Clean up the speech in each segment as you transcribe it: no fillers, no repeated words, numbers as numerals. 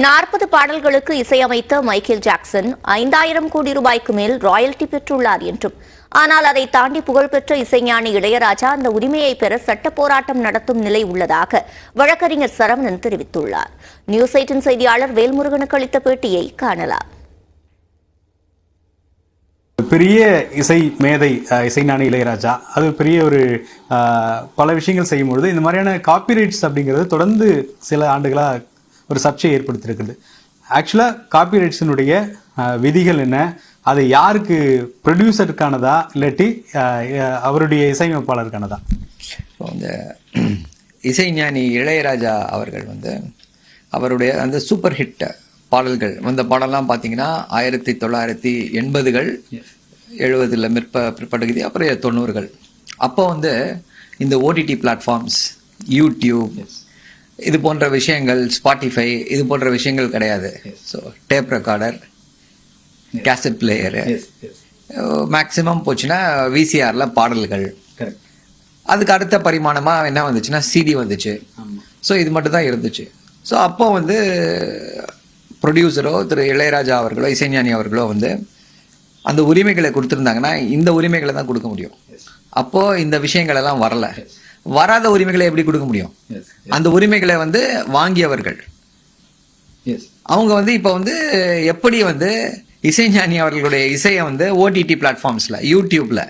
40 பாடல்களுக்கு இசையமைத்த Michael Jackson 5000 கோடி ரூபாய்க்கு மேல் ராயல்டி பெற்றுள்ளார் என்றும், ஆனால் அதை தாண்டி புகழ்பெற்ற இசைஞானி இளையராஜா அந்த உரிமையை பெற சட்ட போராட்டம் நடத்தும் நிலை உள்ளதாக வழக்கறிஞர் சரவணன் தெரிவித்துள்ளார். நியூஸ் 18 செய்தியாளர் வேல்முருகனுக்கு அளித்த பேட்டியை காணலாம். பெரிய இசை மேதை இசைஞானி இளையராஜா அது பெரிய ஒரு பல விஷயங்கள் செய்யும்பொழுது இந்த மாதிரியான காப்பிரைட்ஸ் அப்படிங்கிறது தொடர்ந்து சில ஆண்டுகளாக ஒரு சர்ச்சையை ஏற்படுத்தியிருக்குது. ஆக்சுவலாக காப்பிரைட்ஸினுடைய விதிகள் என்ன, அது யாருக்கு, ப்ரொடியூசருக்கானதா இல்லாட்டி அவருடைய இசையமைப்பாளருக்கானதா? இந்த இசைஞானி இளையராஜா அவர்கள் அவருடைய அந்த சூப்பர் ஹிட் பாடல்கள் அந்த பாடலாம் பார்த்தீங்கன்னா 1980கள் 70ல் பிற்படுகிறது, அப்புறம் 90கள். அப்போ இந்த ஓடிடி பிளாட்ஃபார்ம்ஸ், யூடியூப் இது போன்ற விஷயங்கள், ஸ்பாட்டிஃபை இது போன்ற விஷயங்கள் கிடையாது. So tape recorder, cassette player, maximum போச்சுன்னா விசிஆரில் பாடல்கள். அதுக்கு அடுத்த பரிமாணமாக என்ன வந்துச்சுன்னா சிடி வந்துச்சு. ஸோ இது மட்டும் தான் இருந்துச்சு. ஸோ அப்போ ப்ரொடியூசரோ திரு இளையராஜா அவர்களோ இசைஞானி அவர்களோ அந்த உரிமைகளை கொடுத்துருந்தாங்கன்னா இந்த உரிமைகளை தான் கொடுக்க முடியும். அப்போது இந்த விஷயங்கள் எல்லாம் வரலை. வராத உரிமைகளை எப்படி கொடுக்க முடியும்? அந்த உரிமைகளை வாங்கியவர்கள் அவங்க இப்போ எப்படி இசைஞானி அவர்களுடைய இசையை ஓடிடி பிளாட்ஃபார்ம்ஸில், யூடியூப்ல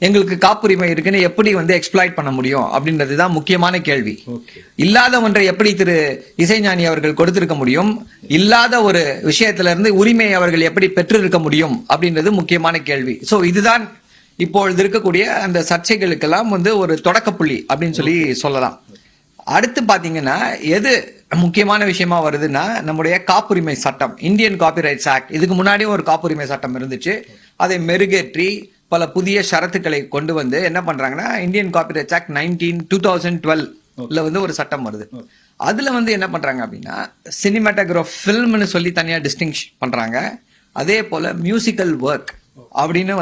எங்களுக்கு காப்புரிமை இருக்குன்னு எப்படி எக்ஸ்ப்ளாய்ட் பண்ண முடியும் அப்படின்றது தான் முக்கியமான கேள்வி. இல்லாத ஒன்றை எப்படி திரு இசைஞானி அவர்கள் கொடுத்திருக்க முடியும்? இல்லாத ஒரு விஷயத்துல இருந்து உரிமையை அவர்கள் எப்படி பெற்றிருக்க முடியும் அப்படின்றது முக்கியமான கேள்வி. ஸோ இதுதான் இப்பொழுது இருக்கக்கூடிய அந்த சர்ச்சைகளுக்கெல்லாம் ஒரு தொடக்கப்புள்ளி அப்படின்னு சொல்லி சொல்லலாம். அடுத்து பாத்தீங்கன்னா எது முக்கியமான விஷயமா வருதுன்னா நம்முடைய காப்புரிமை சட்டம், இந்தியன் காப்பிரைட்ஸ் ஆக்ட். இதுக்கு முன்னாடியும் ஒரு காப்புரிமை சட்டம் இருந்துச்சு. அதை மெருகேற்றி பல புதிய ஷரத்துக்களை கொண்டு என்ன பண்றாங்கன்னா இந்தியன் காப்பிரைட்ஸ் ஆக்ட் 2012ல ஒரு சட்டம் வருது. அதுல என்ன பண்றாங்க அப்படின்னா சினிமாட்டோகிராஃப் ஃபில்ம்னு சொல்லி தனியா டிஸ்டிங்ஷ் பண்றாங்க. அதே போல மியூசிக்கல் ஒர்க் அப்படின்னு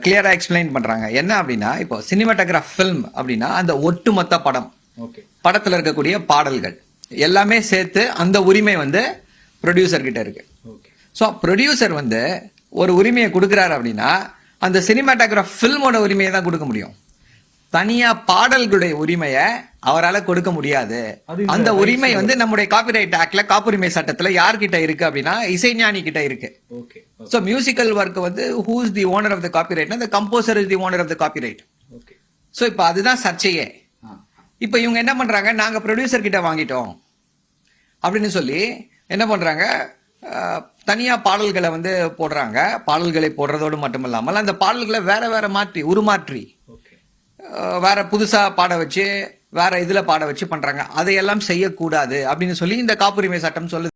கிளியரா எக்ஸ்பிளைன் பண்றாங்க. என்ன அப்படின்னா இப்போ சினிமாட்டோகிராஃப் ஃபில்ம் அப்படின்னா அந்த ஒட்டுமொத்த படம், படத்துல இருக்கக்கூடிய பாடல்கள் எல்லாமே சேர்த்து அந்த உரிமை ப்ரொடியூசர் கிட்ட இருக்கு. ஸோ ப்ரொடியூசர் ஒரு உரிமையை கொடுக்குறாரு அப்படின்னா அந்த சினிமாட்டோகிராஃப் ஃபில்மோட உரிமையை தான் கொடுக்க முடியும். தனியா பாடல்களுடைய உரிமையை அவரால் கொடுக்க முடியாது. அந்த உரிமை நம்முடைய காப்பிரைட் ஆக்ட்ல, காப்புரிமை சட்டத்துல யார்கிட்ட இருக்கு அப்படின்னா இசைஞானி கிட்ட இருக்கு. So musical work who is the owner of the copyright? The composer is the owner of the copyright. So இப்போ அதுதான் சர்ச்சையே. இப்போ இவங்க என்ன பண்றாங்க, நாங்க ப்ரொடியூசர் கிட்ட வாங்கிட்டோம் அப்படின்னு சொல்லி என்ன பண்றாங்க, தனியா பாடல்களை போடுறாங்க. பாடல்களை போடுறதோடு மட்டும் இல்லாமல் அந்த பாடல்களை வேற வேற மாற்றி உருமாற்றி வேற புதுசா பாட வச்சு வேற இதுல பாட வச்சு பண்றாங்க. அதையெல்லாம் செய்யக்கூடாது அப்படின்னு சொல்லி இந்த காப்புரிமை சட்டம் சொல்லுது.